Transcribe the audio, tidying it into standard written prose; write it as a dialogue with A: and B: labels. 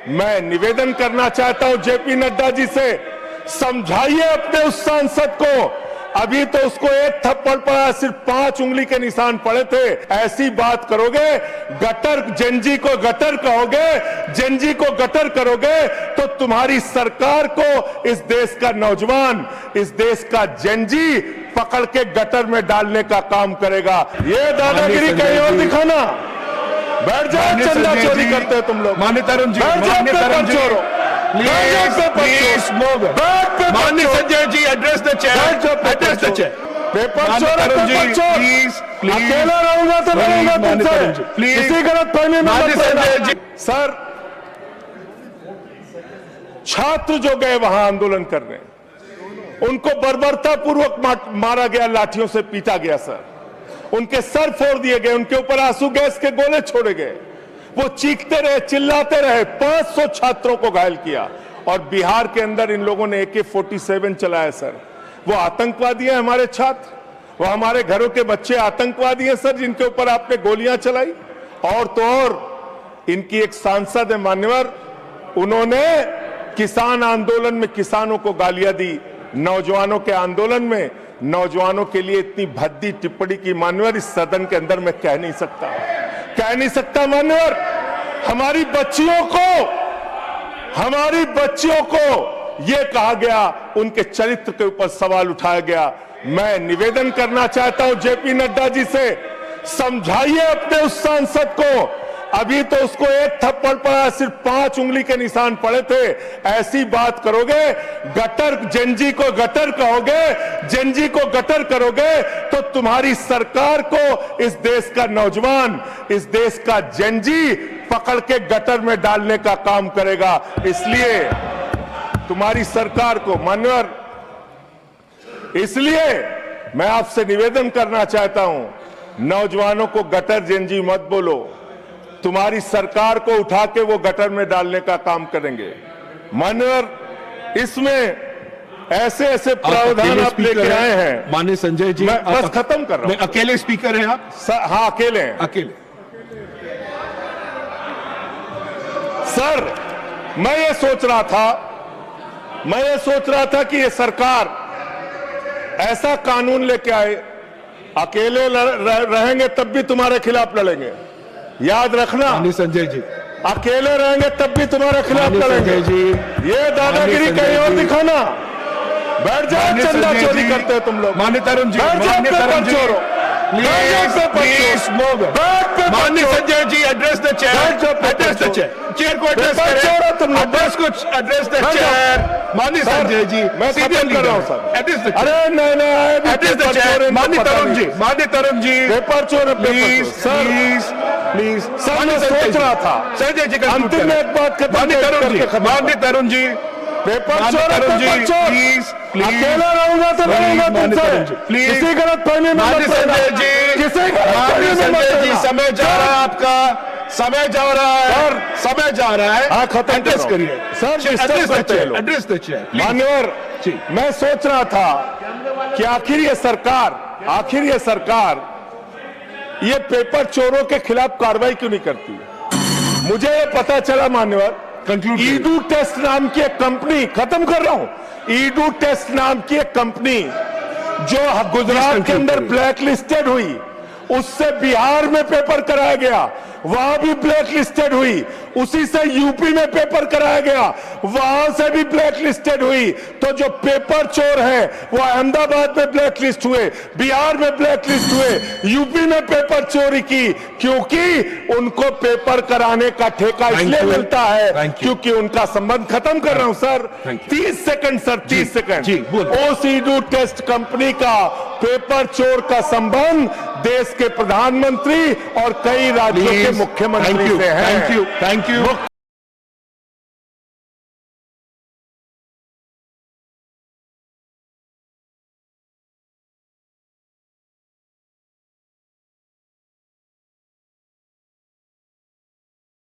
A: मैं निवेदन करना चाहता हूं जेपी नड्डा जी से, समझाइए अपने उस सांसद को। अभी तो उसको एक थप्पड़ पड़ा, सिर्फ 5 उंगली के निशान पड़े थे। ऐसी बात करोगे, गटर जेनजी को गटर कहोगे, जेनजी को गटर करोगे, तो तुम्हारी सरकार को इस देश का नौजवान, इस देश का जेनजी पकड़ के गटर में डालने का काम करेगा। ये दादागिरी कहीं और दिखाना। बैठ जाओ, चंदा चोरी करते हो तुम लोग।
B: माननीय तरुण जी,
A: माननीय तरुण जी,
B: प्लीज मूव। माननीय Sanjay ji, address the chair, address the chair.
A: Paper चोर, पेपर चोर।
B: प्लीज प्लीज,
A: अकेला रहूंगा तो लड़ूंगा तुमसे।
B: प्लीज,
A: किसी गलत फहमी में मत
B: संजय।
A: सर, छात्र जो गए वहां आंदोलन करने, उनको बर्बरता पूर्वक मारा गया, लाठियों से पीटा गया सर। उनके सर फोड़ दिए गए, उनके ऊपर आंसू गैस के गोले छोड़े गए। वो चीखते रहे, चिल्लाते रहे। 500 छात्रों को घायल किया। और बिहार के अंदर इन लोगों ने AK-47 चलाया सर। वो आतंकवादी हैं हमारे छात्र, वो हमारे घरों के बच्चे आतंकवादी हैं सर, जिनके ऊपर आपने गोलियां चलाई। और तो और इनकी एक सांसद है मान्यवर, उन्होंने किसान आंदोलन में किसानों को गालियां दी। नौजवानों के आंदोलन में नौजवानों के लिए इतनी भद्दी टिप्पणी की मान्यवर, इस सदन के अंदर मैं कह नहीं सकता मान्यवर। हमारी बच्चियों को यह कहा गया, उनके चरित्र के ऊपर सवाल उठाया गया। मैं निवेदन करना चाहता हूं जेपी नड्डा जी से, समझाइए अपने उस सांसद को। अभी तो उसको एक थप्पड़ पड़ा, सिर्फ 5 उंगली के निशान पड़े थे। ऐसी बात करोगे, गटर जेनजी को गटर कहोगे, जेनजी को गटर करोगे, तो तुम्हारी सरकार को इस देश का नौजवान, इस देश का जेनजी पकड़ के गटर में डालने का काम करेगा। इसलिए तुम्हारी सरकार को मान्यवर, इसलिए मैं आपसे निवेदन करना चाहता हूं, नौजवानों को गटर जेनजी मत बोलो। तुम्हारी सरकार को उठा के वो गटर में डालने का काम करेंगे मान्यवर। इसमें ऐसे ऐसे प्रावधान आप लेके आए हैं।
B: माननीय संजय जी,
A: मैं बस खत्म कर रहा हूं।
B: अकेले स्पीकर हैं आप?
A: हाँ, अकेले हैं।
B: अकेले।
A: सर, मैं ये सोच रहा था कि ये सरकार ऐसा कानून लेके आए, अकेले रहेंगे तब भी तुम्हारे खिलाफ लड़ेंगे, याद रखना।
B: माननीय संजय जी,
A: अकेले रहेंगे तब भी तुम्हारे खिलाफ लड़ेंगे
B: जी।
A: ये दादागिरी कहीं और दिखाना। बैठ जाओ, चंदा चोरी करते हो तुम लोग।
B: माननीय तरुण जी,
A: माननीय तरुण जी,
B: प्लीज मूव। माननीय Sanjay ji, address the chair, address the chair. Chair को एड्रेस करें, एड्रेस कुछ एड्रेस द चेयर। माननीय संजय जी,
A: मैं खत्म कर रहा हूं सर।
B: एड्रेस द,
A: अरे नहीं,
B: एड्रेस द चेयर। माननीय तरुण जी,
A: पेपर चोर,
B: प्लीज प्लीज प्लीज।
A: सर, मैं सोच रहा था
B: संजय जी,
A: अंतिम में एक बात खत्म।
B: माननीय तरुण जी,
A: पेपर चोर,
B: प्लीज प्लीज।
A: अकेला रहूंगा तो लड़ूंगा तुमसे।
B: प्लीज,
A: किसी गलत फहमी में मत
B: संजय जी, संजय जी, समय जा रहा है आपका, समय जा रहा है, समय जा रहा है।
A: हाँ, खत्म
B: एड्रेस करिए
A: सर।
B: Address the chair.
A: मान्यवर, मैं सोच रहा था कि आखिर ये सरकार ये पेपर चोरों के खिलाफ कार्रवाई क्यों नहीं करती। मुझे ये पता चला मान्यवर, ईडू टेस्ट नाम की एक कंपनी, खत्म कर रहा हूं, ईडू टेस्ट नाम की एक कंपनी जो गुजरात के अंदर ब्लैक लिस्टेड हुई, उससे बिहार में पेपर कराया गया, वहां भी ब्लैक लिस्टेड हुई। उसी से यूपी में पेपर कराया गया, वहां से भी ब्लैक लिस्टेड हुई। तो जो पेपर चोर है वो अहमदाबाद में ब्लैक लिस्ट हुए, बिहार में ब्लैक लिस्ट हुए, यूपी में पेपर चोरी की, क्योंकि उनको पेपर कराने का ठेका इसलिए मिलता है क्योंकि उनका संबंध। खत्म कर रहा हूं सर, 30 सेकंड सर, 30 सेकंड। ओसीडू टेस्ट कंपनी का पेपर चोर का संबंध देश के प्रधानमंत्री और कई राज्यों के मुख्यमंत्री से है।
B: Thank you.